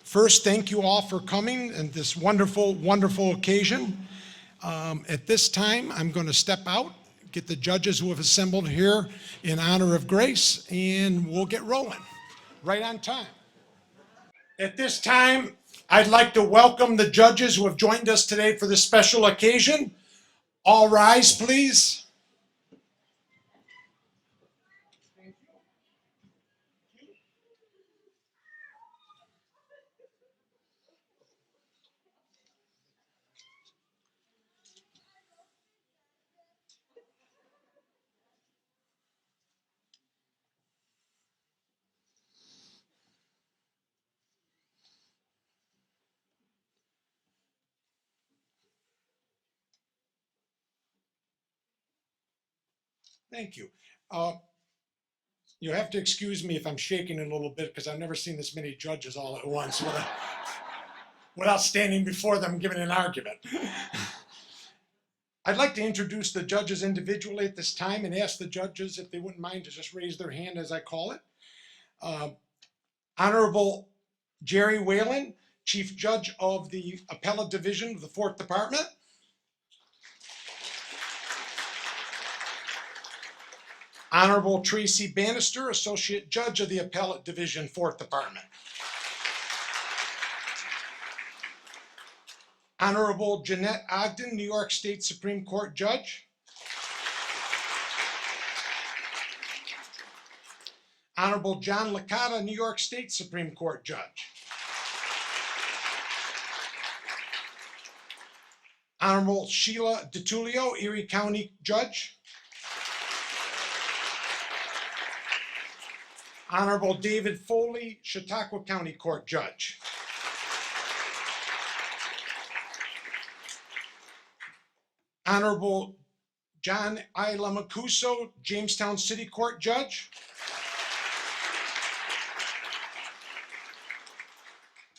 First, thank you all for coming and this wonderful, wonderful occasion. At this time, I'm going to step out, get the judges who have assembled here in honor of Grace, and we'll get rolling right on time. At this time, I'd like to welcome the judges who have joined us today for this special occasion. All rise, please. Thank you. You have to excuse me if I'm shaking a little bit because I've never seen this many judges all at once without standing before them giving an argument. I'd like to introduce the judges individually at this time and ask the judges if they wouldn't mind to just raise their hand as I call it. Honorable Jerry Whalen, Chief Judge of the Appellate Division of the 4th Department. Honorable Tracy Bannister, Associate Judge of the Appellate Division, 4th Department. Honorable Jeanette Ogden, New York State Supreme Court Judge. Honorable John Licata, New York State Supreme Court Judge. Honorable Sheila DiTullio, Erie County Judge. Honorable David Foley, Chautauqua County Court Judge. Honorable John I. Lamacuso, Jamestown City Court Judge.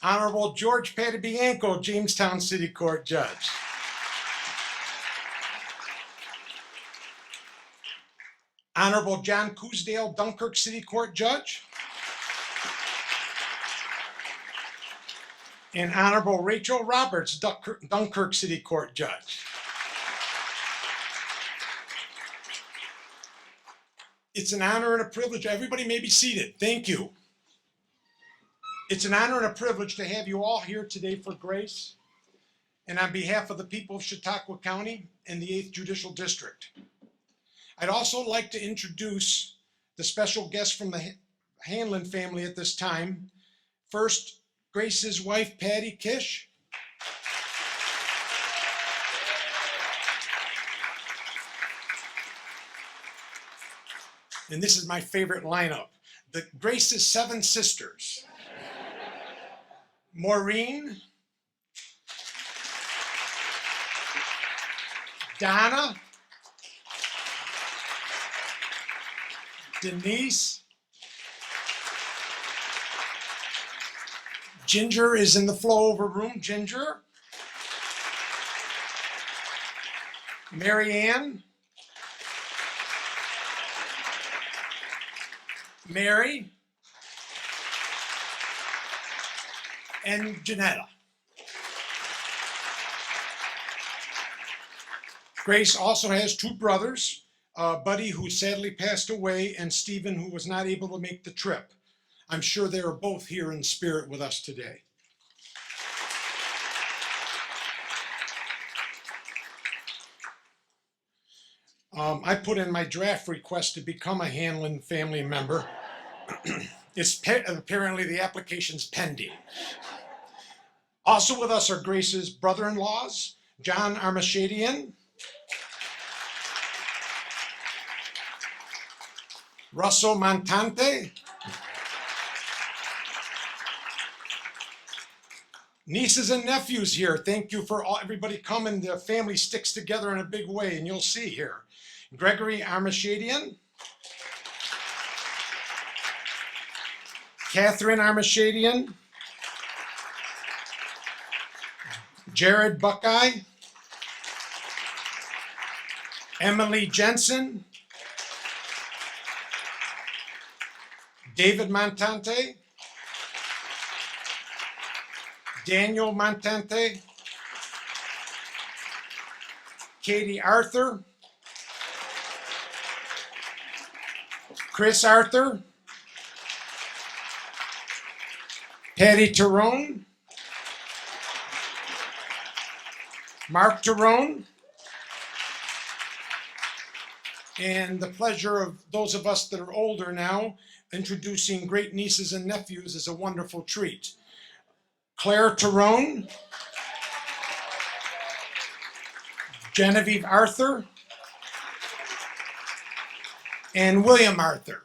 Honorable George Patabianco, Jamestown City Court Judge. Honorable John Coosdale, Dunkirk City Court Judge. And Honorable Rachel Roberts, Dunkirk City Court Judge. It's an honor and a privilege. Everybody may be seated. Thank you. It's an honor and a privilege to have you all here today for Grace and on behalf of the people of Chautauqua County and the 8th Judicial District. I'd also like to introduce the special guest from the Hanlon family at this time. First, Grace's wife, Patty Kish. And this is my favorite lineup. Grace's 7 sisters. Maureen, Donna, Denise, Ginger is in the flow over room, Ginger, Mary Ann, Mary, and Janetta. Grace also has 2 brothers, Buddy, who sadly passed away, and Stephen, who was not able to make the trip. I'm sure they are both here in spirit with us today. I put in my draft request to become a Hanlon family member. Apparently the application's pending. Also with us are Grace's brother-in-laws, John Armashadian, Russell Montante, nieces and nephews here. Thank you for everybody coming. The family sticks together in a big way, and you'll see here. Gregory Armashadian, Catherine Armashadian, Jared Buckeye, Emily Jensen, David Montante, Daniel Montante, Katie Arthur, Chris Arthur, Patty Tyrone, Mark Tyrone, and the pleasure of those of us that are older now, introducing great nieces and nephews is a wonderful treat. Claire Tyrone, Genevieve Arthur, and William Arthur.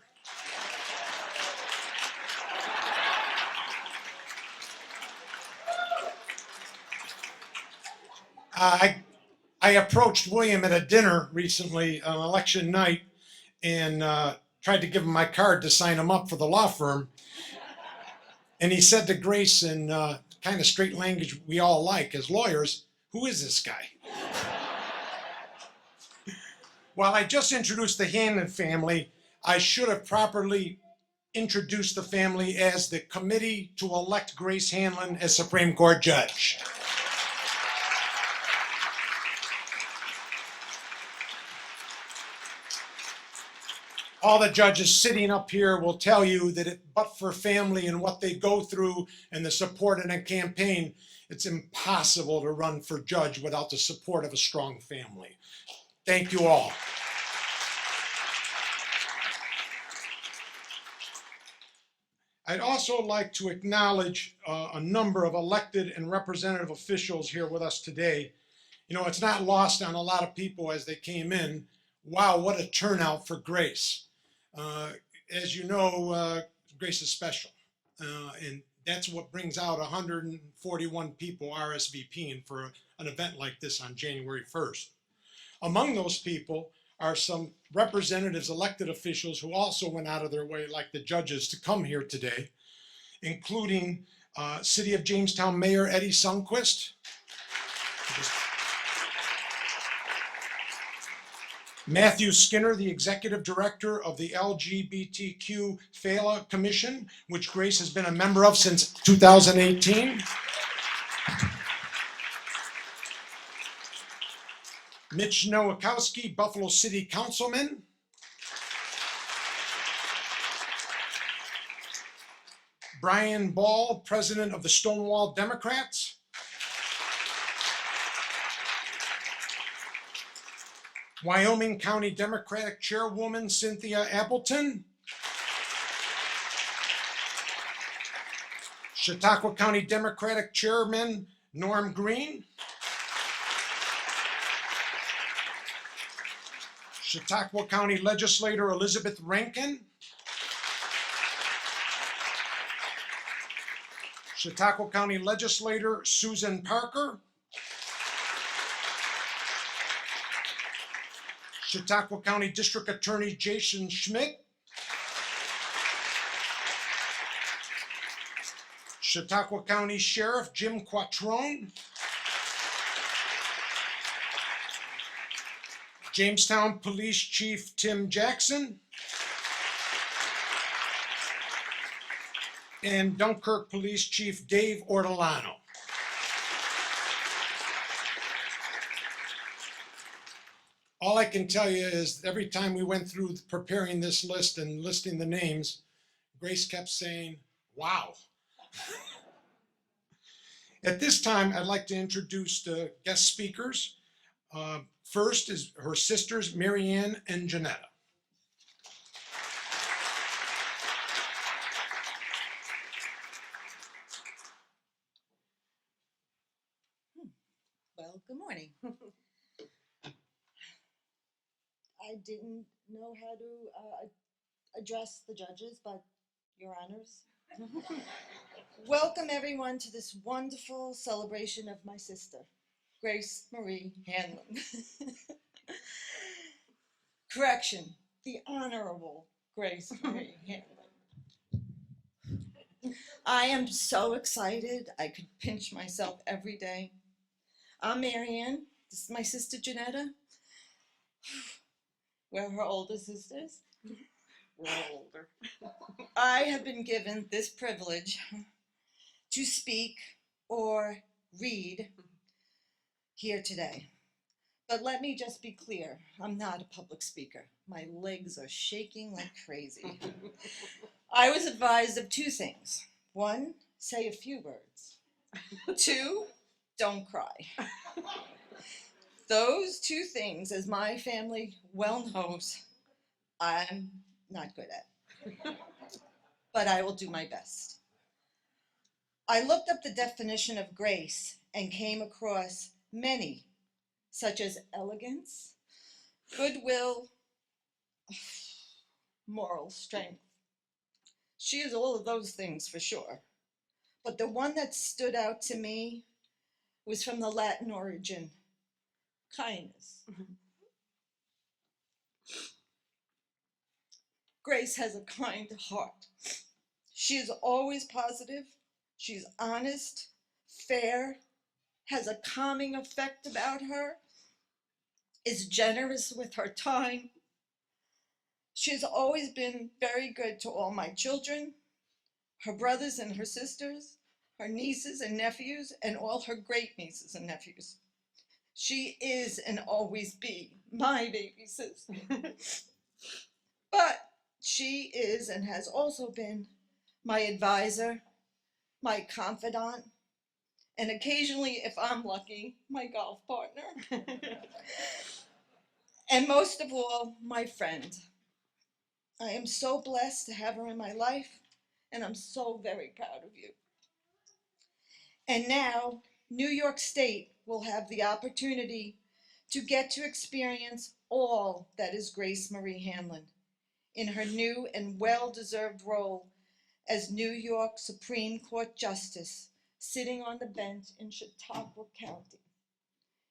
I approached William at a dinner recently on election night and tried to give him my card to sign him up for the law firm. And he said to Grace in kind of straight language we all like as lawyers, "Who is this guy?" While I just introduced the Hanlon family, I should have properly introduced the family as the committee to elect Grace Hanlon as Supreme Court Judge. All the judges sitting up here will tell you that but for family and what they go through and the support in a campaign, it's impossible to run for judge without the support of a strong family. Thank you all. I'd also like to acknowledge a number of elected and representative officials here with us today. You know, it's not lost on a lot of people as they came in. Wow, what a turnout for Grace. As you know, Grace is special, and that's what brings out 141 people RSVPing for an event like this on January 1st. Among those people are some representatives, elected officials who also went out of their way, like the judges, to come here today, including City of Jamestown Mayor Eddie Sundquist, Matthew Skinner, the Executive Director of the LGBTQ PHALA Commission, which Grace has been a member of since 2018. Mitch Nowakowski, Buffalo City Councilman. Brian Ball, President of the Stonewall Democrats. Wyoming County Democratic Chairwoman Cynthia Appleton. Chautauqua County Democratic Chairman Norm Green. Chautauqua County Legislator Elizabeth Rankin. Chautauqua County Legislator Susan Parker. Chautauqua County District Attorney Jason Schmidt. Chautauqua County Sheriff Jim Quattrone. Jamestown Police Chief Tim Jackson. And Dunkirk Police Chief Dave Ortolano. All I can tell you is every time we went through preparing this list and listing the names, Grace kept saying, "Wow." At this time, I'd like to introduce the guest speakers. First is her sisters, Marianne and Janetta. Well, good morning. I didn't know how to address the judges, but your honors. Welcome everyone to this wonderful celebration of my sister, Grace Marie Hanlon. Correction, the Honorable Grace Marie Hanlon. I am so excited, I could pinch myself every day. I'm Marianne, this is my sister Janetta. We're her older sisters. We're all older. I have been given this privilege to speak or read here today. But let me just be clear, I'm not a public speaker. My legs are shaking like crazy. I was advised of two things. One, say a few words. Two, don't cry. Those two things, as my family well knows, I'm not good at. But I will do my best. I looked up the definition of grace and came across many, such as elegance, goodwill, moral strength. She is all of those things for sure. But the one that stood out to me was from the Latin origin, kindness. Grace has a kind heart. She is always positive. She's honest, fair, has a calming effect about her, is generous with her time. She has always been very good to all my children, her brothers and her sisters, her nieces and nephews, and all her great nieces and nephews. She is and always be my baby sis. But she is and has also been my advisor, my confidant, and occasionally, if I'm lucky, my golf partner. And most of all, my friend. I am so blessed to have her in my life, and I'm so very proud of you. And now, New York State will have the opportunity to get to experience all that is Grace Marie Hanlon in her new and well-deserved role as New York Supreme Court Justice, sitting on the bench in Chautauqua County.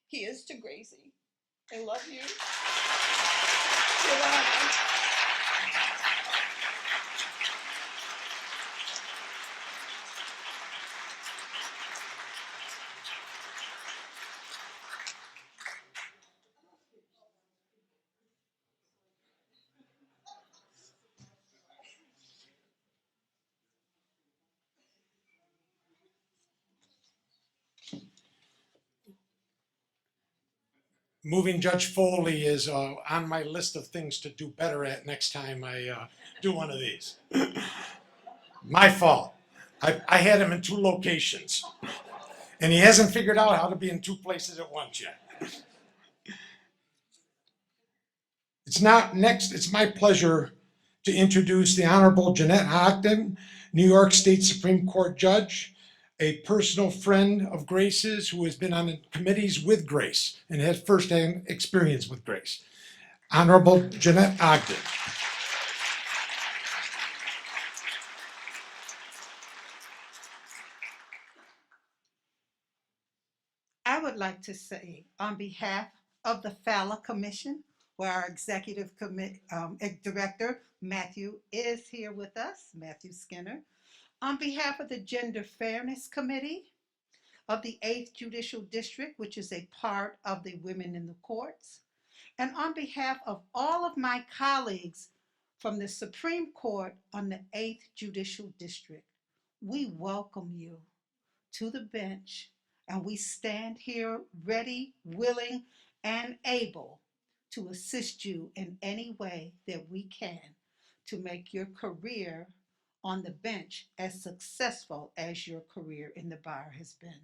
Here's to Gracie. I love you. Moving Judge Foley is on my list of things to do better at next time I do one of these. My fault. I had him in two locations, and he hasn't figured out how to be in two places at once yet. It's my pleasure to introduce the Honorable Jeanette Ogden, New York State Supreme Court Judge, a personal friend of Grace's who has been on committees with Grace and has firsthand experience with Grace. Honorable Jeanette Ogden. I would like to say, on behalf of the Fowler Commission, where our director, Matthew, is here with us, Matthew Skinner, on behalf of the Gender Fairness Committee of the 8th Judicial District, which is a part of the Women in the Courts, and on behalf of all of my colleagues from the Supreme Court on the 8th Judicial District, we welcome you to the bench, and we stand here ready, willing, and able to assist you in any way that we can to make your career on the bench as successful as your career in the bar has been.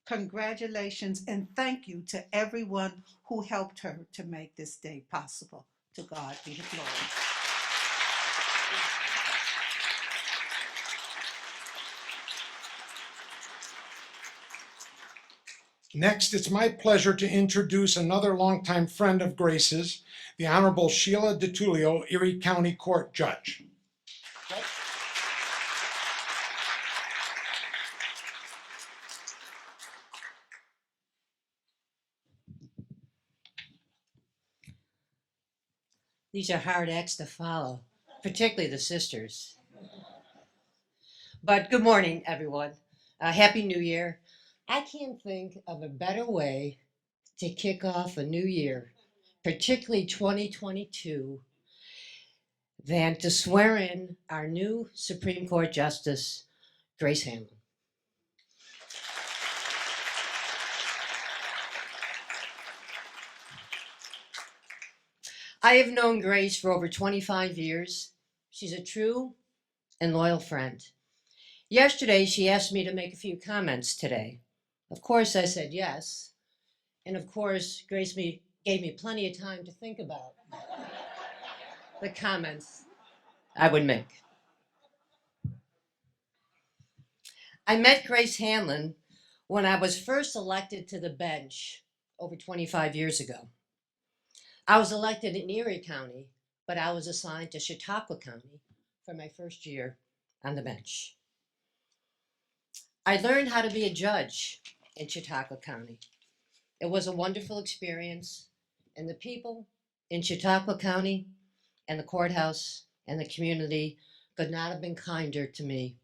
Congratulations and thank you to everyone who helped her to make this day possible. To God be the glory. Next, it's my pleasure to introduce another longtime friend of Grace's, the Honorable Sheila DiTullio, Erie County Court Judge. These are hard acts to follow, particularly the sisters. But good morning, everyone. Happy New Year. I can't think of a better way to kick off a new year, particularly 2022, than to swear in our new Supreme Court Justice, Grace Hanlon. I have known Grace for over 25 years. She's a true and loyal friend. Yesterday, she asked me to make a few comments today. Of course, I said yes. And of course, gave me plenty of time to think about the comments I would make. I met Grace Hanlon when I was first elected to the bench over 25 years ago. I was elected in Erie County, but I was assigned to Chautauqua County for my first year on the bench. I learned how to be a judge in Chautauqua County. It was a wonderful experience, and the people in Chautauqua County and the courthouse and the community could not have been kinder to me.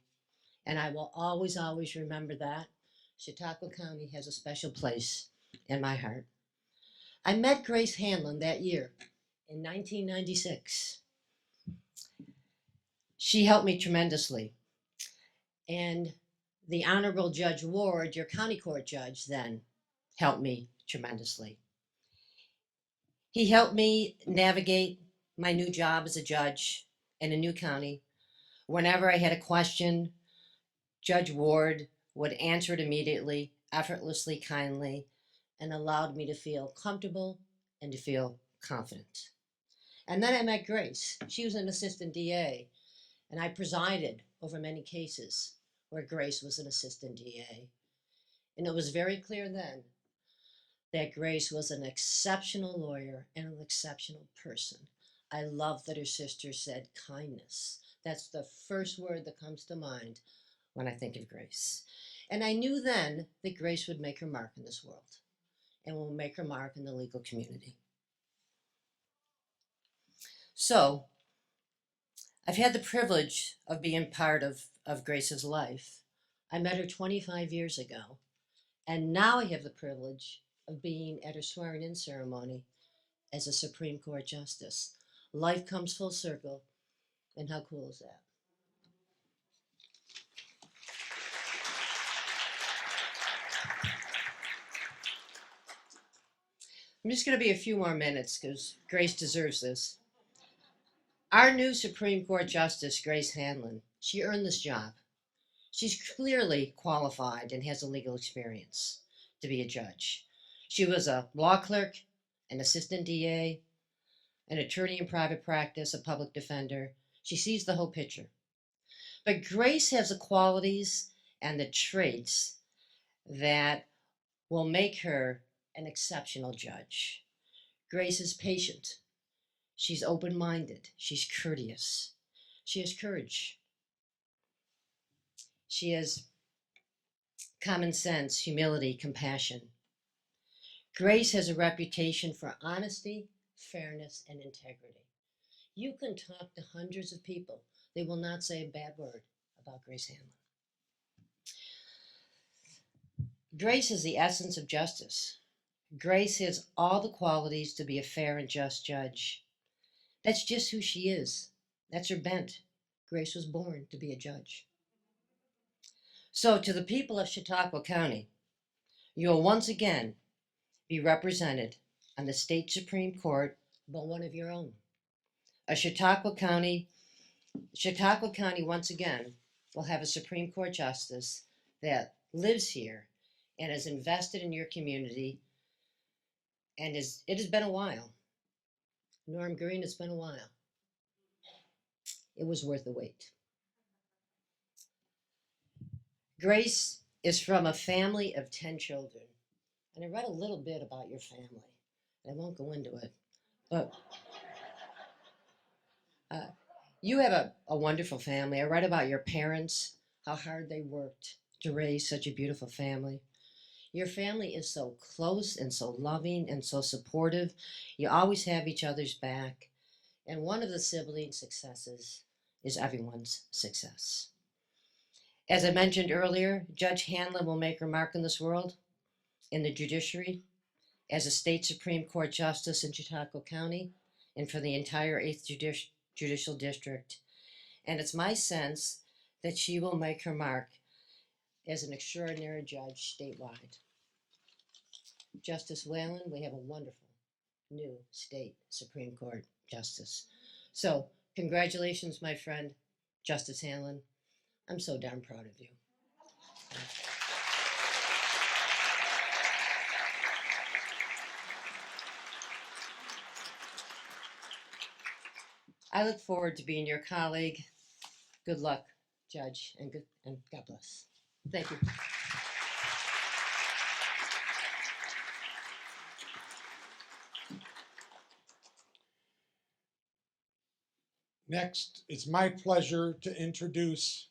And I will always, always remember that. Chautauqua County has a special place in my heart. I met Grace Hanlon that year in 1996. She helped me tremendously. And the Honorable Judge Ward, your county court judge then, helped me tremendously. He helped me navigate my new job as a judge in a new county. Whenever I had a question, Judge Ward would answer it immediately, effortlessly, kindly, and allowed me to feel comfortable and to feel confident. And then I met Grace. She was an assistant DA, and I presided over many cases where Grace was an assistant DA. And it was very clear then that Grace was an exceptional lawyer and an exceptional person. I love that her sister said kindness. That's the first word that comes to mind when I think of Grace. And I knew then that Grace would make her mark in this world and will make her mark in the legal community. So, I've had the privilege of being part of Grace's life. I met her 25 years ago, and now I have the privilege of being at her swearing in ceremony as a Supreme Court Justice. Life comes full circle, and how cool is that? I'm just going to be a few more minutes because Grace deserves this. Our new Supreme Court Justice, Grace Hanlon, she earned this job. She's clearly qualified and has a legal experience to be a judge. She was a law clerk, an assistant DA, an attorney in private practice, a public defender. She sees the whole picture. But Grace has the qualities and the traits that will make her an exceptional judge. Grace is patient. She's open minded. She's courteous. She has courage. She has common sense, humility, compassion. Grace has a reputation for honesty, fairness, and integrity. You can talk to hundreds of people, they will not say a bad word about Grace Hanlon. Grace is the essence of justice. Grace has all the qualities to be a fair and just judge. That's just who she is. That's her bent. Grace was born to be a judge. So, to the people of Chautauqua County, you will once again be represented on the state Supreme Court by one of your own. Chautauqua County once again will have a Supreme Court justice that lives here and is invested in your community. And it has been a while. Norm Green, it's been a while. It was worth the wait. Grace is from a family of 10 children. And I read a little bit about your family. I won't go into it. But you have a wonderful family. I read about your parents, how hard they worked to raise such a beautiful family. Your family is so close and so loving and so supportive. You always have each other's back. And one of the sibling successes is everyone's success. As I mentioned earlier, Judge Hanlon will make her mark in this world, in the judiciary, as a state Supreme Court Justice in Chautauqua County, and for the entire 8th Judicial District. And it's my sense that she will make her mark as an extraordinary judge statewide. Justice Whalen, we have a wonderful new state Supreme Court justice. So, congratulations, my friend, Justice Hanlon. I'm so darn proud of you. I look forward to being your colleague. Good luck, Judge, and God bless. Thank you. Next, it's my pleasure to introduce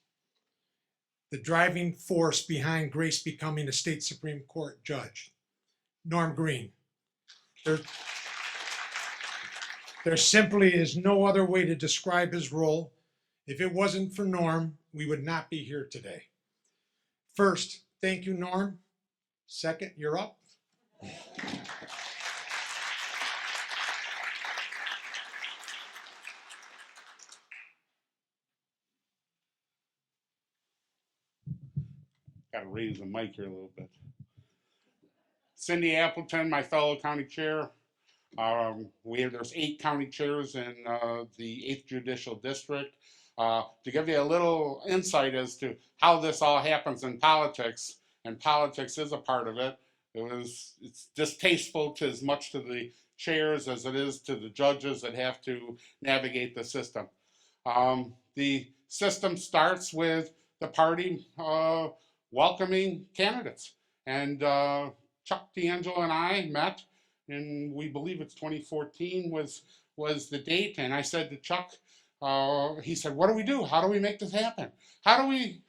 the driving force behind Grace becoming a state Supreme Court judge, Norm Green. There simply is no other way to describe his role. If it wasn't for Norm, we would not be here today. First, thank you, Norm. Second, you're up. Got to raise the mic here a little bit. Cindy Appleton, my fellow county chair. There's 8 county chairs in the 8th Judicial District. To give you a little insight as to how this all happens in politics, and politics is a part of it, it's distasteful to as much to the chairs as it is to the judges that have to navigate the system. The system starts with the party welcoming candidates. And Chuck D'Angelo and I met, and we believe it's 2014 was the date. And I said to Chuck, he said, "What do we do? How do we make this happen? How do we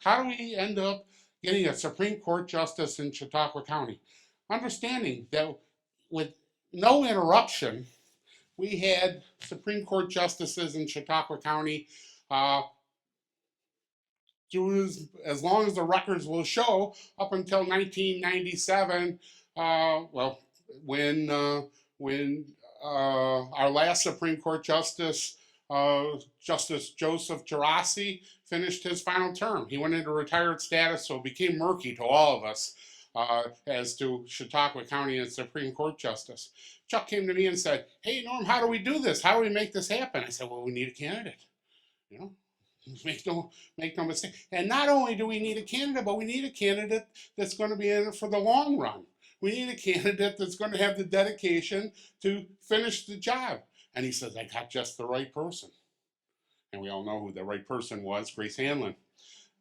end up getting a Supreme Court justice in Chautauqua County?" Understanding that with no interruption, we had Supreme Court justices in Chautauqua County as long as the records will show, up until 1997, when our last Supreme Court justice, Justice Joseph Gerasi, finished his final term. He went into retired status, so it became murky to all of us as to Chautauqua County and Supreme Court justice. Chuck came to me and said, "Hey, Norm, how do we do this? How do we make this happen?" I said, "Well, we need a candidate, you know." Make no mistake. And not only do we need a candidate, but we need a candidate that's going to be in it for the long run. We need a candidate that's going to have the dedication to finish the job. And he says, "I got just the right person." And we all know who the right person was, Grace Hanlon.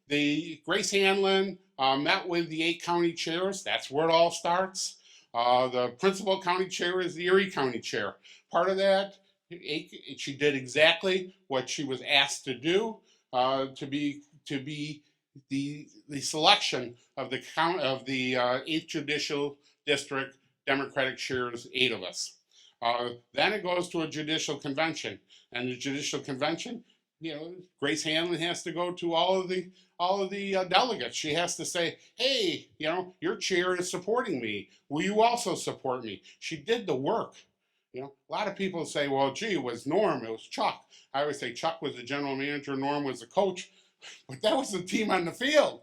Grace Hanlon met with the 8 county chairs. That's where it all starts. The principal county chair is the Erie County chair. Part of that, she did exactly what she was asked to do. To be the selection of the 8th Judicial District Democratic chairs, 8 of us. Then it goes to a judicial convention, and the judicial convention, Grace Hanlon has to go to all of the delegates. She has to say, "Hey, your chair is supporting me. Will you also support me?" She did the work. A lot of people say, "Well, gee, it was Norm, it was Chuck." I always say Chuck was the general manager, Norm was the coach, but that was the team on the field.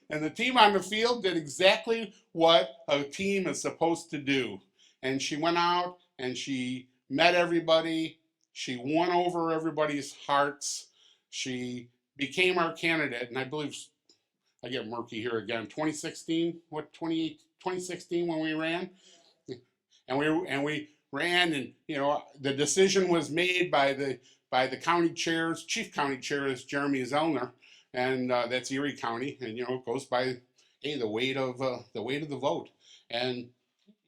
And the team on the field did exactly what a team is supposed to do. And she went out and she met everybody. She won over everybody's hearts. She became our candidate. And I believe, I get murky here again, 2016, 2016 when we ran? And we ran, and the decision was made by the county chairs. Chief county chair is Jeremy Zellner, and that's Erie County, and it goes by the weight of the vote. And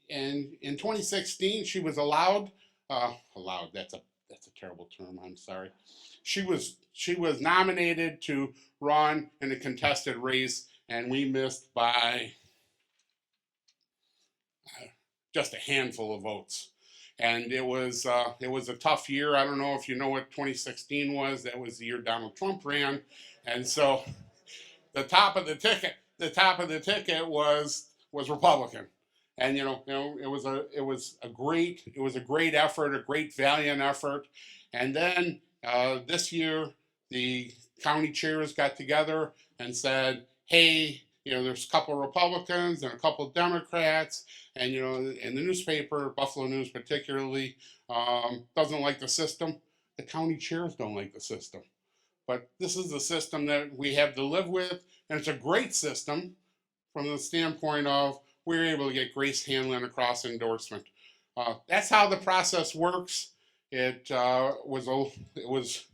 in 2016, she was allowed. That's a terrible term. I'm sorry. She was nominated to run in a contested race, and we missed by just a handful of votes. And it was a tough year. I don't know if you know what 2016 was. That was the year Donald Trump ran, and so the top of the ticket was Republican. And it was a great effort, a great valiant effort. And then this year the county chairs got together and said, "Hey, there's a couple of Republicans and a couple of Democrats, and in the newspaper, Buffalo News particularly, doesn't like the system. The county chairs don't like the system. But this is the system that we have to live with, and it's a great system from the standpoint of we're able to get Grace Hanlon across endorsement. That's how the process works. Was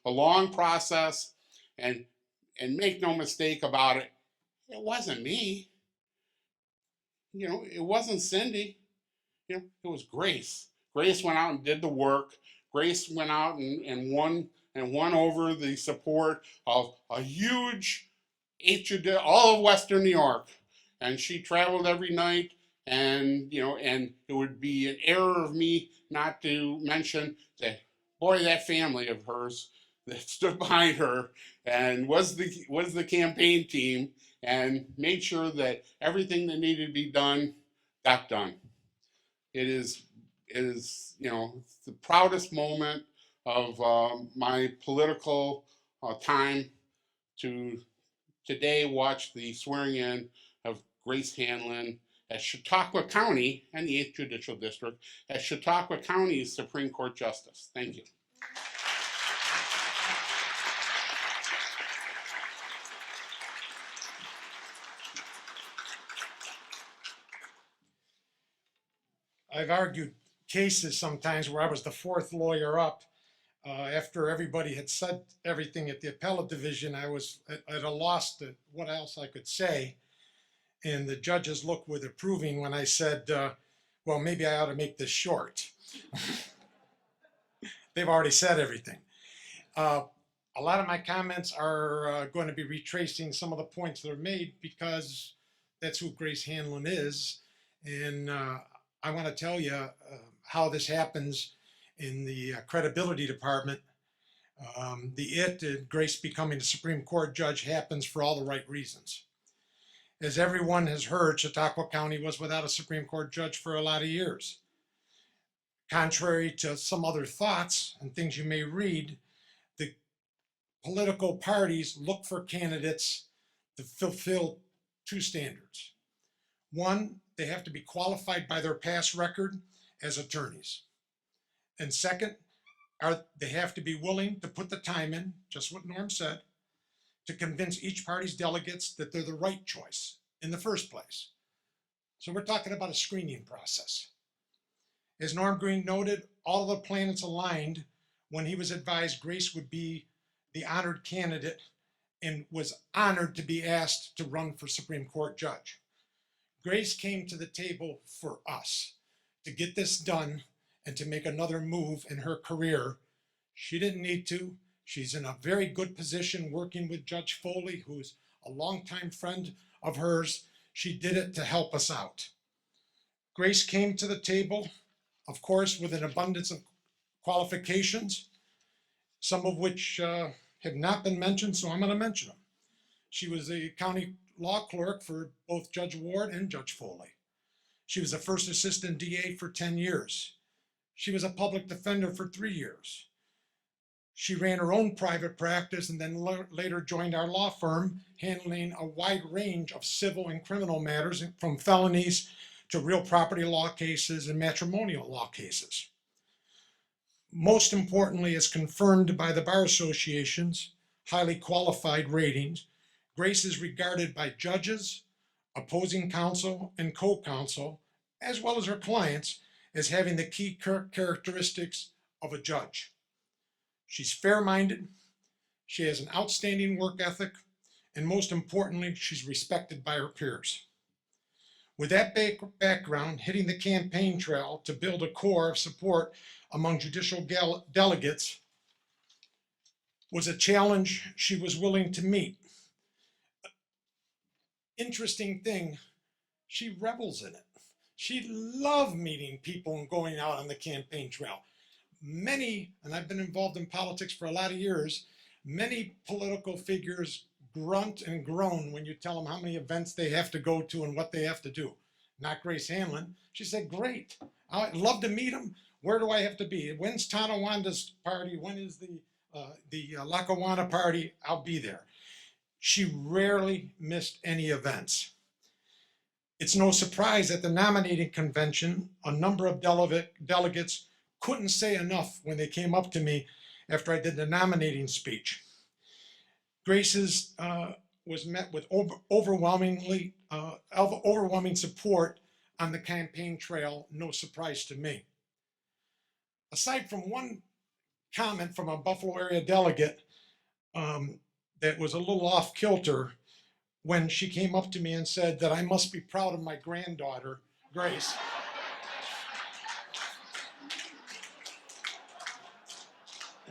a long process, and make no mistake about it, it wasn't me. It wasn't Cindy. It was Grace. Grace went out and did the work. Grace went out and won over the support of a huge all of Western New York, and she traveled every night. And it would be an error of me not to mention that family of hers that stood behind her and was the campaign team and made sure that everything that needed to be done got done. It is the proudest moment of my political time to today watch the swearing in of Grace Hanlon as Chautauqua County and the 8th Judicial District as Chautauqua County's Supreme Court Justice. Thank you. I've argued cases sometimes where I was the fourth lawyer up. After everybody had said everything at the appellate division, I was at a loss to what else I could say. And the judges looked with approving when I said, well, maybe I ought to make this short. They've already said everything. A lot of my comments are going to be retracing some of the points that are made because that's who Grace Hanlon is. And I want to tell you how this happens in the credibility department. Grace becoming a Supreme Court judge happens for all the right reasons. As everyone has heard, Chautauqua County was without a Supreme Court judge for a lot of years. Contrary to some other thoughts and things you may read, the political parties look for candidates to fulfill two standards. One, they have to be qualified by their past record as attorneys. And second, they have to be willing to put the time in, just what Norm said, to convince each party's delegates that they're the right choice in the first place. So we're talking about a screening process. As Norm Green noted, all of the planets aligned when he was advised Grace would be the honored candidate and was honored to be asked to run for Supreme Court judge. Grace came to the table for us to get this done and to make another move in her career. She didn't need to. She's in a very good position working with Judge Foley, who's a longtime friend of hers. She did it to help us out. Grace came to the table, of course, with an abundance of qualifications, some of which have not been mentioned, so I'm going to mention them. She was a county law clerk for both Judge Ward and Judge Foley. She was a first assistant DA for 10 years. She was a public defender for 3 years. She ran her own private practice and then later joined our law firm, handling a wide range of civil and criminal matters, from felonies to real property law cases and matrimonial law cases. Most importantly, as confirmed by the Bar Association's highly qualified ratings, Grace is regarded by judges, opposing counsel, and co-counsel, as well as her clients, as having the key characteristics of a judge. She's fair-minded, she has an outstanding work ethic, and most importantly, she's respected by her peers. With that background, hitting the campaign trail to build a core of support among judicial delegates was a challenge she was willing to meet. Interesting thing, she revels in it. She loved meeting people and going out on the campaign trail. Many, and I've been involved in politics for a lot of years, many political figures grunt and groan when you tell them how many events they have to go to and what they have to do. Not Grace Hanlon. She said, great, I'd love to meet them. Where do I have to be? When's Tonawanda's party? When is the Lackawanna party? I'll be there. She rarely missed any events. It's no surprise at the nominating convention, a number of delegates couldn't say enough when they came up to me after I did the nominating speech. Grace's was met with overwhelming support on the campaign trail, no surprise to me. Aside from one comment from a Buffalo area delegate that was a little off kilter when she came up to me and said that I must be proud of my granddaughter, Grace.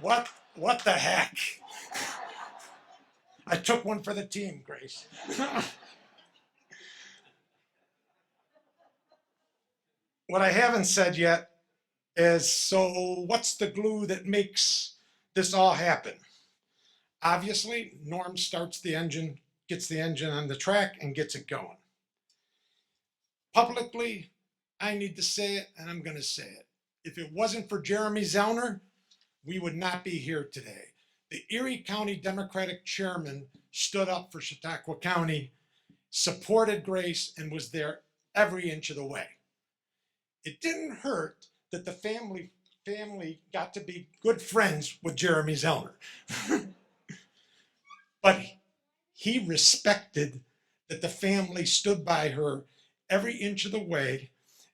What the heck? I took one for the team, Grace. What I haven't said yet is, so what's the glue that makes this all happen? Obviously, Norm starts the engine, gets the engine on the track and gets it going. Publicly, I need to say it, and I'm going to say it. If it wasn't for Jeremy Zellner, we would not be here today. The Erie County Democratic chairman stood up for Chautauqua County, supported Grace, and was there every inch of the way. It didn't hurt that the family got to be good friends with Jeremy Zellner. But he respected that the family stood by her every inch of the way,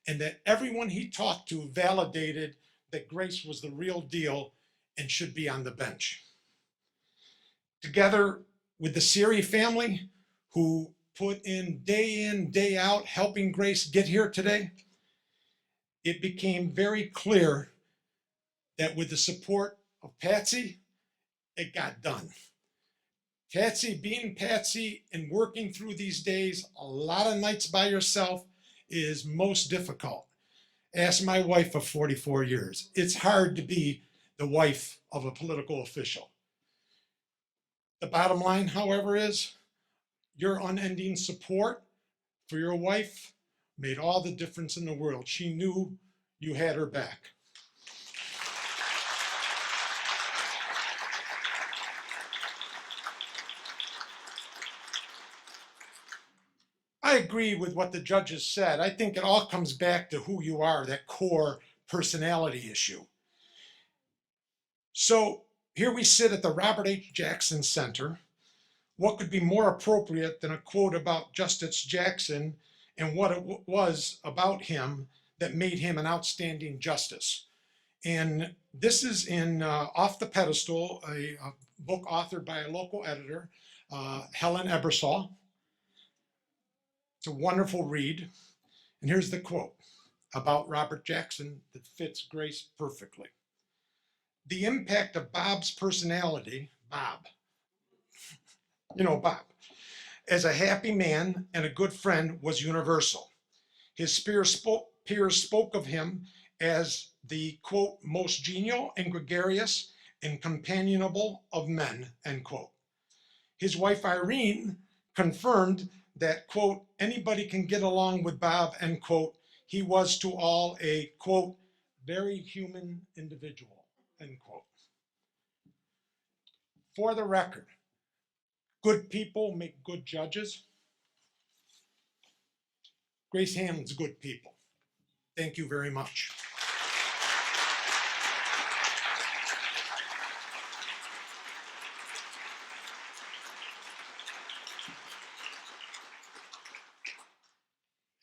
and that everyone he talked to validated that Grace was the real deal and should be on the bench. Together with the Siri family, who put in, day out, helping Grace get here today, it became very clear that with the support of Patsy, it got done. Patsy being Patsy and working through these days, a lot of nights by yourself, is most difficult. Ask my wife of 44 years. It's hard to be the wife of a political official. The bottom line, however, is your unending support for your wife made all the difference in the world. She knew you had her back. I agree with what the judges said. I think it all comes back to who you are, that core personality issue. So here we sit at the Robert H. Jackson Center. What could be more appropriate than a quote about Justice Jackson and what it was about him that made him an outstanding justice? And this is in Off the Pedestal, a book authored by a local editor, Helen Ebersol. It's a wonderful read. And here's the quote about Robert Jackson that fits Grace perfectly. The impact of Bob's personality, Bob, Bob, as a happy man and a good friend was universal. His peers spoke of him as the, quote, most genial and gregarious and companionable of men, end quote. His wife Irene confirmed that, quote, anybody can get along with Bob, end quote. He was to all a, quote, very human individual, end quote. For the record, good people make good judges. Grace Hanlon's good people. Thank you very much.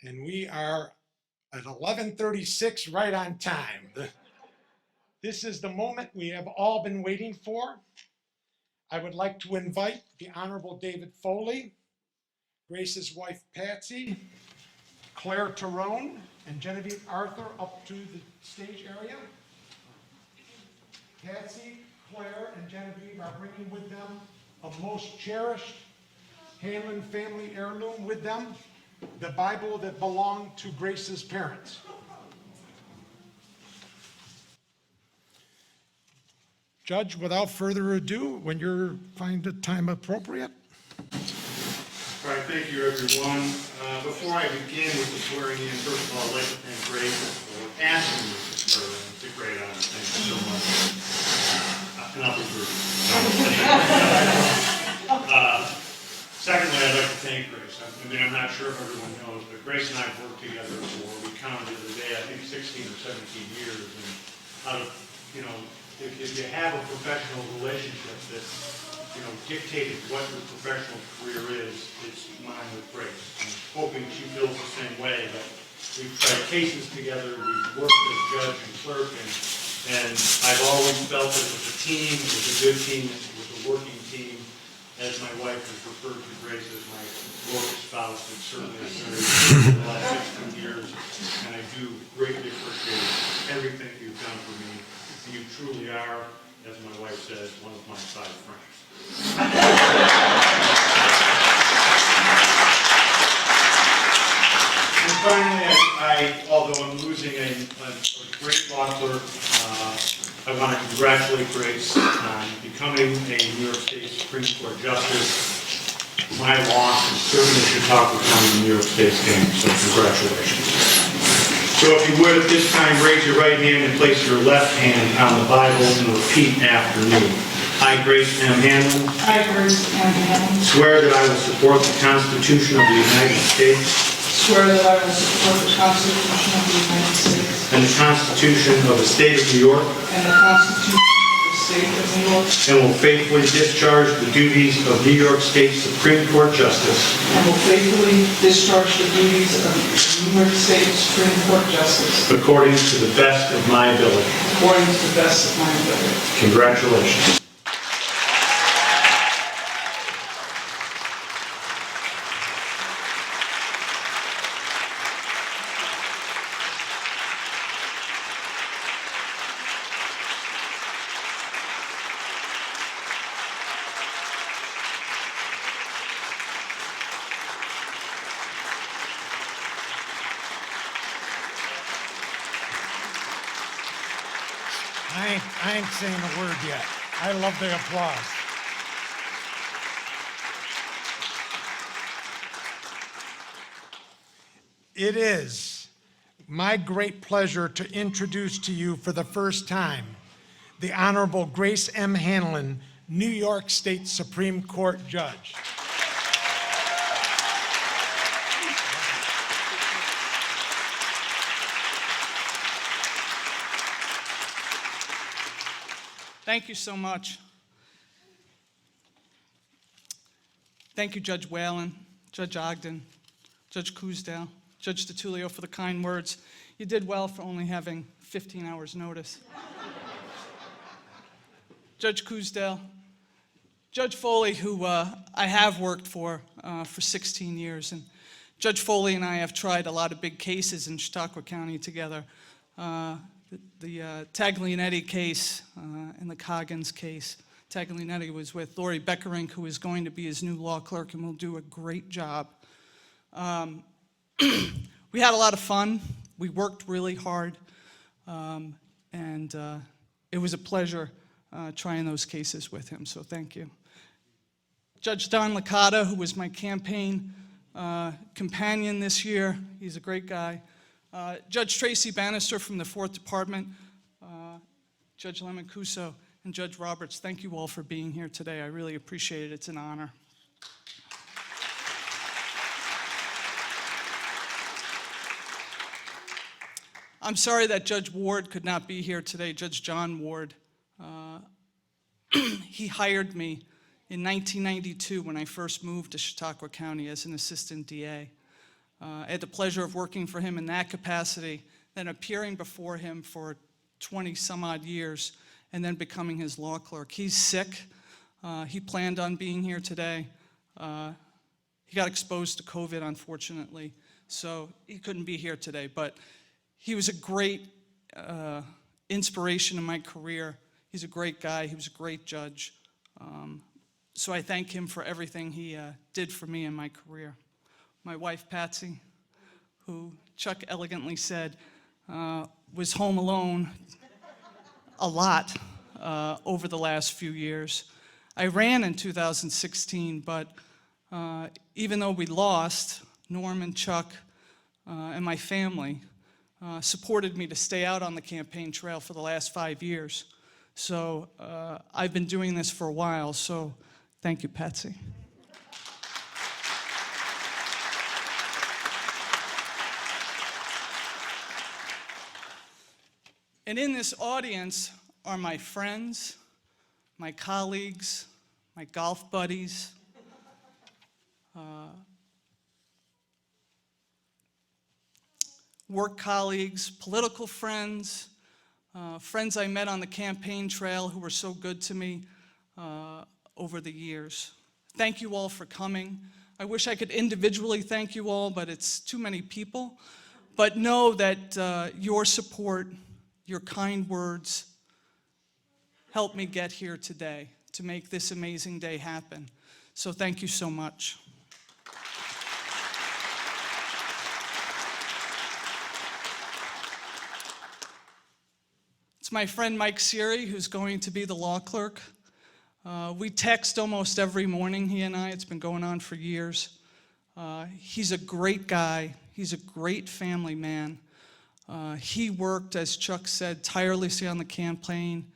And we are at 11:36, right on time. This is the moment we have all been waiting for. I would like to invite the Honorable David Foley, Grace's wife Patsy, Claire Tyrone, and Genevieve Arthur up to the stage area. Patsy, Claire, and Genevieve are bringing with them a most cherished Hanlon family heirloom with them, the Bible that belonged to Grace's parents. Judge, without further ado, when you find the time appropriate. All right, thank you, everyone. Before I begin with the swearing in, first of all, I'd like to thank Grace for asking me to swear in. It's a great honor. Thank you so much. And I'll be brief. not sure if everyone knows, but Grace and I have worked together for, we counted the other day, I think 16 or 17 years. And out of, if you have a professional relationship that, dictated what your professional career is, it's mine with Grace. I'm hoping she feels the same way, but we've tried cases together, we've worked as judge and clerk, and I've always felt that it was a team, it was a good team, it was a working team. As my wife has referred to Grace as my work spouse, and certainly has been for the last 16 years, and I do greatly appreciate everything you've done for me. And you truly are, as my wife says, one of my 5 friends. And finally, although I'm losing a great law clerk, I want to congratulate Grace on becoming a New York State Supreme Court Justice. My loss is certainly Chautauqua County, New York State's game, so congratulations. So if you would, at this time, raise your right hand and place your left hand on the Bible and repeat after me. I, Grace M. Hanlon, I, Grace M. Hanlon, swear that I will support the Constitution of the United States swear that I will support the Constitution of the United States and the Constitution of the State of New York, and the Constitution of the State of New York, and will faithfully discharge the duties of New York State Supreme Court Justice and will faithfully discharge the duties of New York State Supreme Court Justice according to the best of my ability. according to the best of my ability. Congratulations. I ain't saying a word yet. I love the applause. It is my great pleasure to introduce to you for the first time the Honorable Grace M. Hanlon, New York State Supreme Court Judge. Thank you so much. Thank you, Judge Whalen, Judge Ogden, Judge Cousdale, Judge DiTullio for the kind words. You did well for only having 15 hours notice. Judge Cousdale, Judge Foley, who I have worked for 16 years, and Judge Foley and I have tried a lot of big cases in Chautauqua County together. The Taglianetti case and the Coggins case. Taglianetti was with Lori Beckerink, who is going to be his new law clerk and will do a great job. We had a lot of fun. We worked really hard. And it was a pleasure trying those cases with him, so thank you. Judge Don Licata, who was my campaign companion this year, he's a great guy. Judge Tracy Bannister from the 4th Department, Judge Lemon Cuso, and Judge Roberts, thank you all for being here today. I really appreciate it. It's an honor. I'm sorry that Judge Ward could not be here today, Judge John Ward. He hired me in 1992 when I first moved to Chautauqua County as an assistant DA. I had the pleasure of working for him in that capacity, then appearing before him for 20 some odd years, and then becoming his law clerk. He's sick. He planned on being here today. He got exposed to COVID, unfortunately, so he couldn't be here today, but he was a great inspiration in my career. He's a great guy. He was a great judge. So I thank him for everything he did for me in my career. My wife, Patsy, who Chuck elegantly said was home alone a lot over the last few years. I ran in 2016, but even though we lost, Norm and Chuck and my family supported me to stay out on the campaign trail for the last 5 years. So I've been doing this for a while, so thank you, Patsy. And in this audience are my friends, my colleagues, my golf buddies, work colleagues, political friends, friends I met on the campaign trail who were so good to me over the years. Thank you all for coming. I wish I could individually thank you all, but it's too many people. But know that your support, your kind words, helped me get here today to make this amazing day happen. So thank you so much. It's my friend Mike Siri, who's going to be the law clerk. We text almost every morning, he and I. It's been going on for years. He's a great guy. He's a great family man. He worked, as Chuck said, tirelessly on the campaign.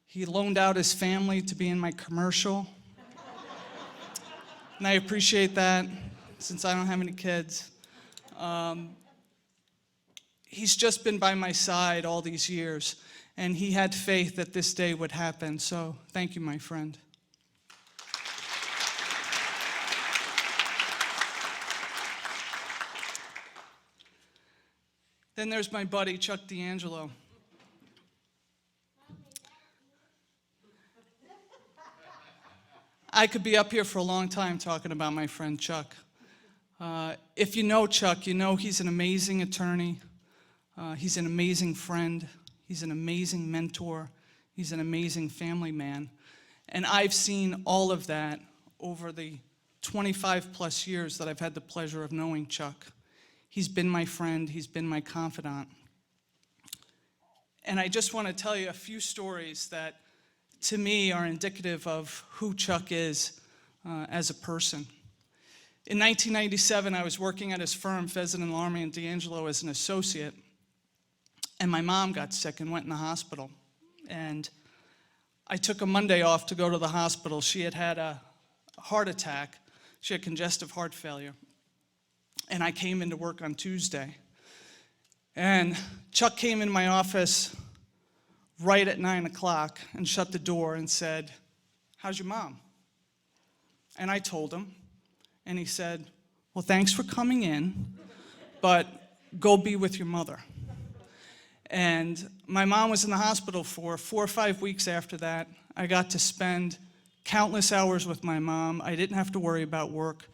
He loaned out his family to be in my commercial. And I appreciate that, since I don't have any kids. He's just been by my side all these years. And he had faith that this day would happen. So thank you, my friend. Then there's my buddy, Chuck D'Angelo. I could be up here for a long time talking about my friend Chuck. If you know Chuck, you know he's an amazing attorney. He's an amazing friend. He's an amazing mentor. He's an amazing family man. And I've seen all of that over the 25 plus years that I've had the pleasure of knowing Chuck. He's been my friend. He's been my confidant. And I just want to tell you a few stories that, to me, are indicative of who Chuck is as a person. In 1997, I was working at his firm, Fezzen & Larmy and D'Angelo, as an associate. And my mom got sick and went in the hospital. And I took a Monday off to go to the hospital. She had had a heart attack. She had congestive heart failure. And I came into work on Tuesday. And Chuck came in my office right at 9 o'clock and shut the door and said, "How's your mom?" And I told him. And he said, "Well, thanks for coming in, but go be with your mother." And my mom was in the hospital for 4 or 5 weeks after that. I got to spend countless hours with my mom. I didn't have to worry about work,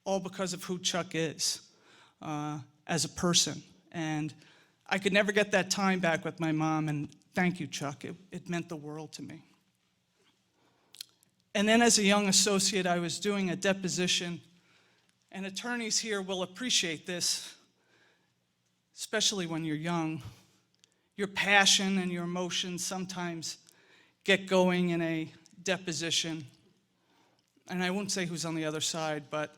all because of who Chuck is as a person. And I could never get that time back with my mom, and thank you, Chuck. It meant the world to me. And then as a young associate, I was doing a deposition, and attorneys here will appreciate this, especially when you're young. Your passion and your emotions sometimes get going in a deposition. And I won't say who's on the other side, but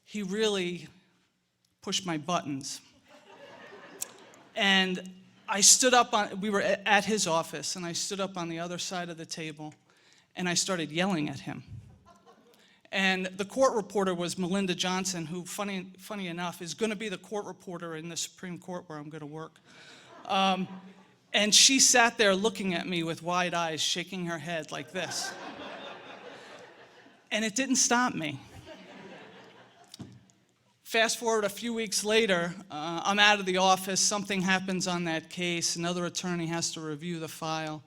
he really pushed my buttons. And I stood up we were at his office, and I stood up on the other side of the table, and I started yelling at him. And the court reporter was Melinda Johnson, who, funny enough, is going to be the court reporter in the Supreme Court where I'm going to work. And she sat there looking at me with wide eyes, shaking her head like this. And it didn't stop me. Fast forward a few weeks later, I'm out of the office, something happens on that case, another attorney has to review the file.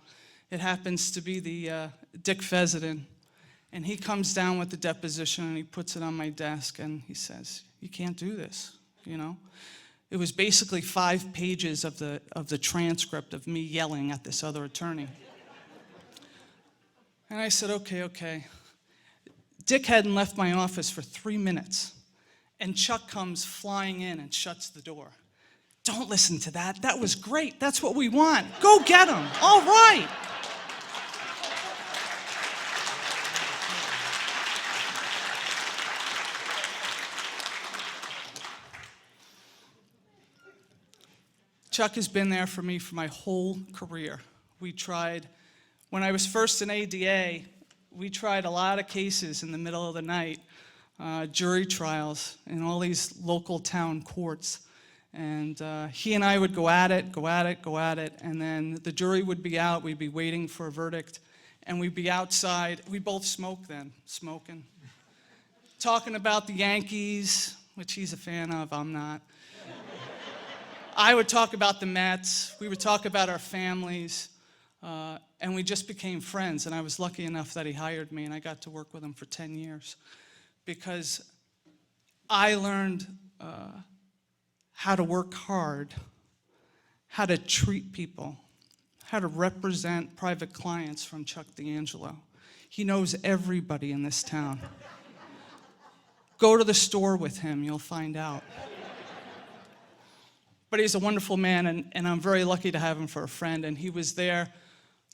It happens to be the Dick Fezzen, and he comes down with the deposition and he puts it on my desk and he says, "You can't do this, you know?" It was basically 5 pages of the transcript of me yelling at this other attorney. And I said, okay. Dick hadn't left my office for 3 minutes. And Chuck comes flying in and shuts the door. "Don't listen to that. That was great. That's what we want. Go get him. All right." Chuck has been there for me for my whole career. We tried, when I was first in ADA, we tried a lot of cases in the middle of the night, jury trials in all these local town courts. And he and I would go at it, and then the jury would be out, we'd be waiting for a verdict, and we'd be outside. We both smoked then, smoking, talking about the Yankees, which he's a fan of, I'm not. I would talk about the Mets, we would talk about our families, and we just became friends, and I was lucky enough that he hired me, and I got to work with him for 10 years, because I learned how to work hard, how to treat people, how to represent private clients from Chuck D'Angelo. He knows everybody in this town. Go to the store with him, you'll find out. But he's a wonderful man, and I'm very lucky to have him for a friend. And he was there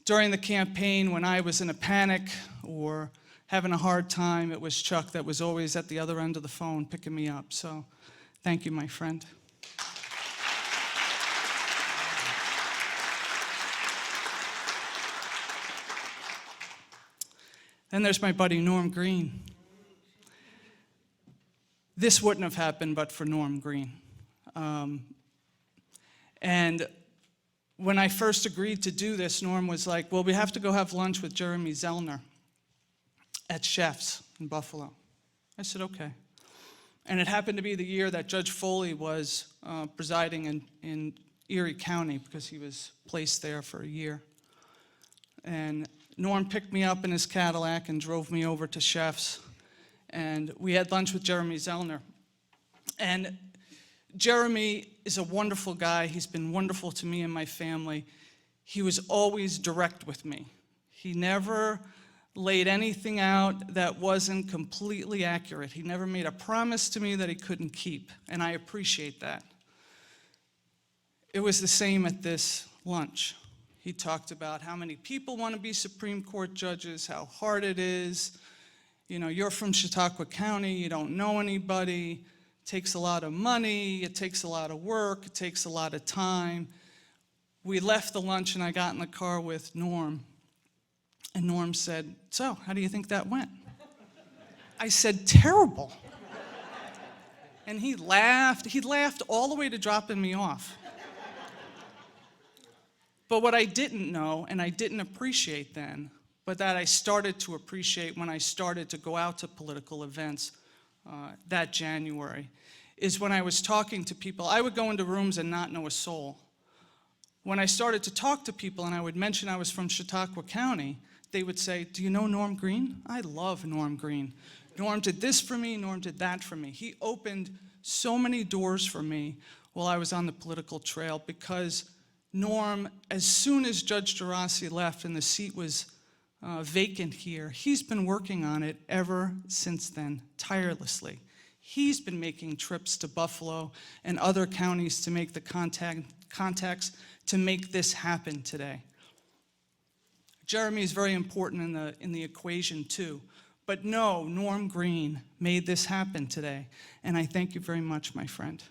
during the campaign when I was in a panic or having a hard time. It was Chuck that was always at the other end of the phone picking me up. So thank you, my friend. Then there's my buddy Norm Green. This wouldn't have happened but for Norm Green. And when I first agreed to do this, Norm was like, well, we have to go have lunch with Jeremy Zellner at Chef's in Buffalo. I said, okay. And it happened to be the year that Judge Foley was presiding in Erie County because he was placed there for a year. And Norm picked me up in his Cadillac and drove me over to Chef's. And we had lunch with Jeremy Zellner. And Jeremy is a wonderful guy. He's been wonderful to me and my family. He was always direct with me. He never laid anything out that wasn't completely accurate. He never made a promise to me that he couldn't keep, and I appreciate that. It was the same at this lunch. He talked about how many people want to be Supreme Court judges, how hard it is. You know, you're from Chautauqua County, you don't know anybody. It takes a lot of money, it takes a lot of work, it takes a lot of time. We left the lunch and I got in the car with Norm. And Norm said, so, how do you think that went? I said, terrible. And he laughed. He laughed all the way to dropping me off. But what I didn't know, and I didn't appreciate then, but that I started to appreciate when I started to go out to political events that January, is when I was talking to people. I would go into rooms and not know a soul. When I started to talk to people and I would mention I was from Chautauqua County, they would say, do you know Norm Green? I love Norm Green. Norm did this for me, Norm did that for me. He opened so many doors for me while I was on the political trail because Norm, as soon as Judge Gerasi left and the seat was vacant here, he's been working on it ever since then, tirelessly. He's been making trips to Buffalo and other counties to make the contacts to make this happen today. Jeremy is very important in the equation too. But no, Norm Green made this happen today. And I thank you very much, my friend.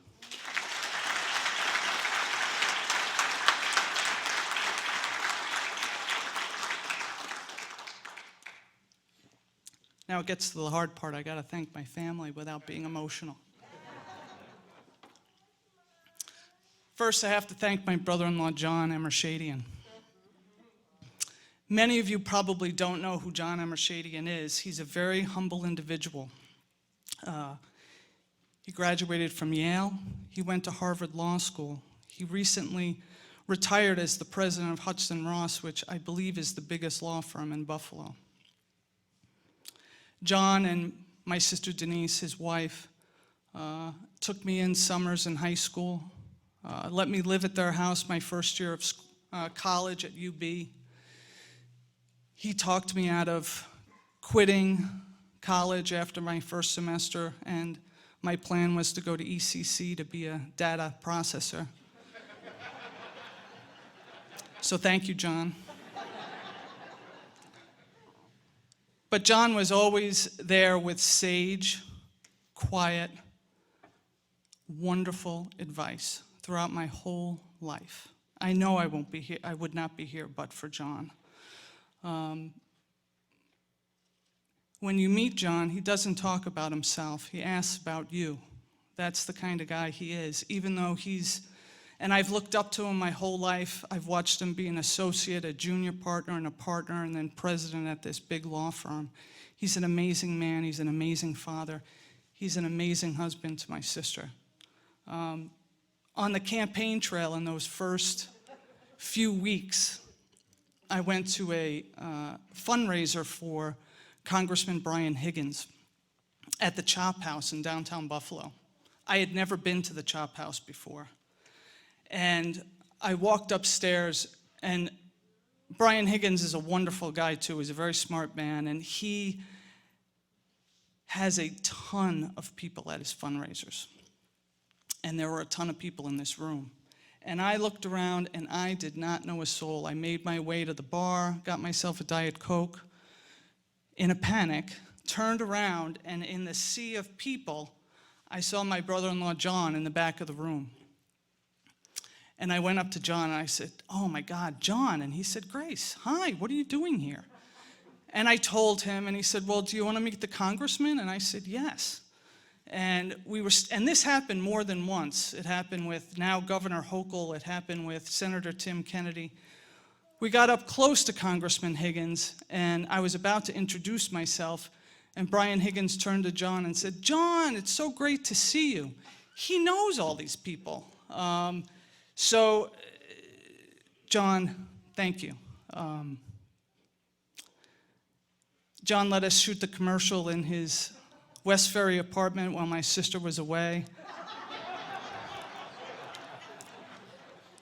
Now it gets to the hard part. I got to thank my family without being emotional. First, I have to thank my brother-in-law, John Emershadian. Many of you probably don't know who John Emershadian is. He's a very humble individual. He graduated from Yale. He went to Harvard Law School. He recently retired as the president of Hudson Ross, which I believe is the biggest law firm in Buffalo. John and my sister Denise, his wife, took me in summers in high school, let me live at their house my first year of college at UB. He talked me out of quitting college after my first semester, and my plan was to go to ECC to be a data processor. So thank you, John. But John was always there with sage, quiet, wonderful advice throughout my whole life. I know I won't be here. I would not be here but for John. When you meet John, he doesn't talk about himself. He asks about you. That's the kind of guy he is, even though and I've looked up to him my whole life. I've watched him be an associate, a junior partner, and a partner, and then president at this big law firm. He's an amazing man. He's an amazing father. He's an amazing husband to my sister. On the campaign trail in those first few weeks, I went to a fundraiser for Congressman Brian Higgins at the Chop House in downtown Buffalo. I had never been to the Chop House before. And I walked upstairs, and Brian Higgins is a wonderful guy too. He's a very smart man, and he has a ton of people at his fundraisers. And there were a ton of people in this room. And I looked around, and I did not know a soul. I made my way to the bar, got myself a Diet Coke in a panic, turned around, and in the sea of people, I saw my brother-in-law John in the back of the room. And I went up to John, and I said, "Oh my God, John." And he said, "Grace, hi, what are you doing here?" And I told him, and he said, "Well, do you want to meet the congressman?" And I said, "Yes." And and this happened more than once. It happened with now Governor Hochul. It happened with Senator Tim Kennedy. We got up close to Congressman Higgins, and I was about to introduce myself, and Brian Higgins turned to John and said, "John, it's so great to see you." He knows all these people. So, John, thank you. John let us shoot the commercial in his West Ferry apartment while my sister was away.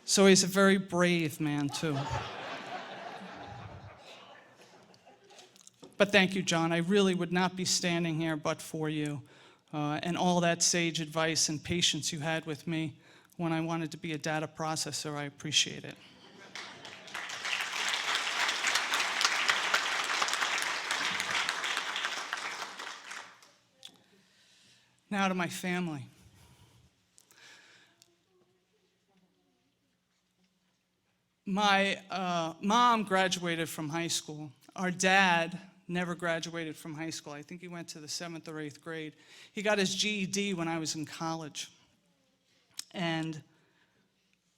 So he's a very brave man, too. But thank you, John. I really would not be standing here but for you and all that sage advice and patience you had with me when I wanted to be a data processor. I appreciate it. Now to my family. My mom graduated from high school. Our dad never graduated from high school. I think he went to the 7th or 8th grade. He got his GED when I was in college. And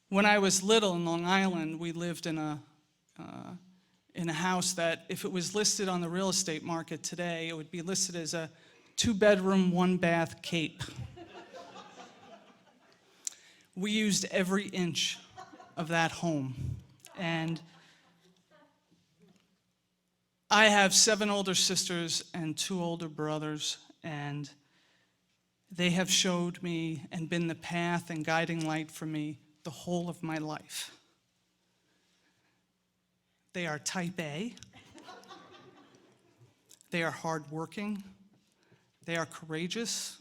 when I was little in Long Island, we lived in a house that, if it was listed on the real estate market today, it would be listed as a 2-bedroom, 1-bath Cape. We used every inch of that home. And I have 7 older sisters and 2 older brothers, and they have showed me and been the path and guiding light for me the whole of my life. They are type A. They are hardworking. They are courageous.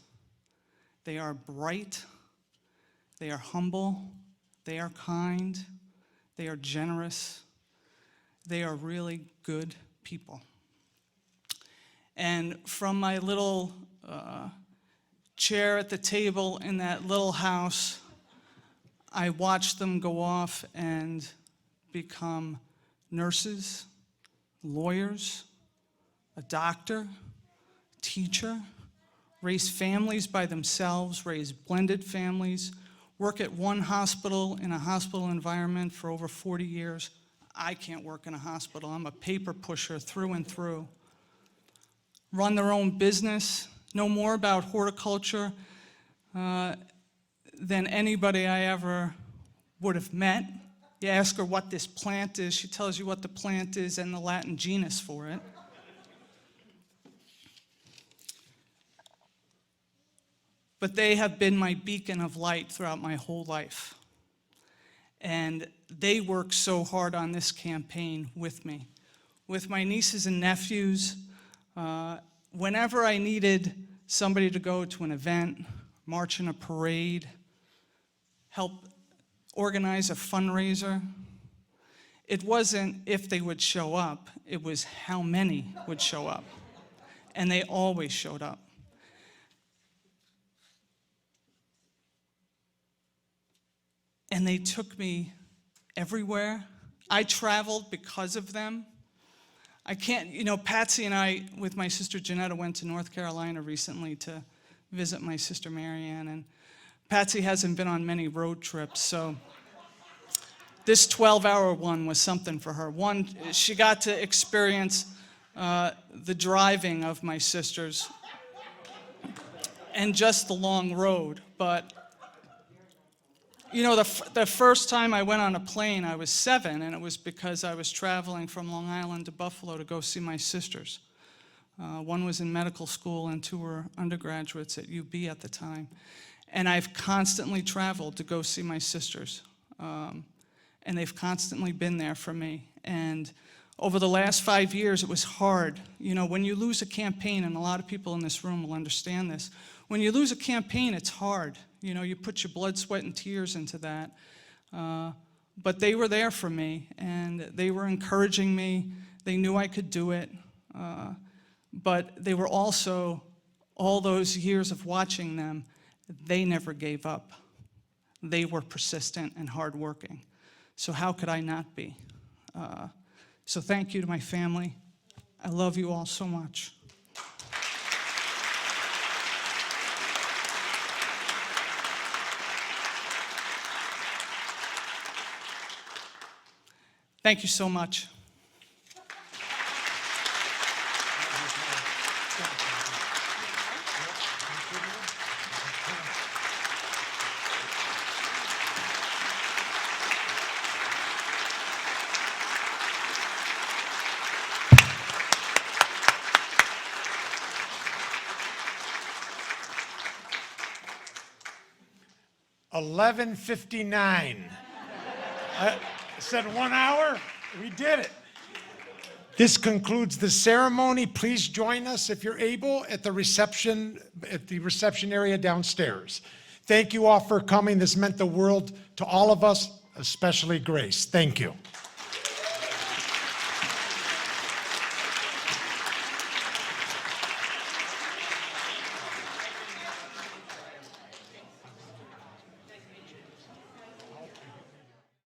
They are bright. They are humble. They are kind. They are generous. They are really good people. And from my little chair at the table in that little house, I watched them go off and become nurses, lawyers, a doctor, teacher, raise families by themselves, raise blended families, work at one hospital in a hospital environment for over 40 years. I can't work in a hospital. I'm a paper pusher through and through. Run their own business, know more about horticulture than anybody I ever would have met. You ask her what this plant is, she tells you what the plant is and the Latin genus for it. But they have been my beacon of light throughout my whole life. And they work so hard on this campaign with me. With my nieces and nephews, whenever I needed somebody to go to an event, march in a parade, help organize a fundraiser, it wasn't if they would show up, it was how many would show up. And they always showed up. And they took me everywhere. I traveled because of them. I can't, Patsy and I, with my sister Janetta, went to North Carolina recently to visit my sister Marianne. And Patsy hasn't been on many road trips, so this 12-hour one was something for her. One, she got to experience the driving of my sisters and just the long road. But, you know, the first time I went on a plane, I was 7, and it was because I was traveling from Long Island to Buffalo to go see my sisters. One was in medical school, and 2 were undergraduates at UB at the time. And I've constantly traveled to go see my sisters. And they've constantly been there for me. And over the last 5 years, it was hard. You know, when you lose a campaign, and a lot of people in this room will understand this, when you lose a campaign, it's hard. You know, you put your blood, sweat, and tears into that. But they were there for me, and they were encouraging me. They knew I could do it. But they were also, all those years of watching them, they never gave up. They were persistent and hardworking. So how could I not be? So thank you to my family. I love you all so much. Thank you so much. $11:59. I said 1 hour. We did it. This concludes the ceremony. Please join us if you're able at the reception area downstairs. Thank you all for coming. This meant the world to all of us, especially Grace. Thank you.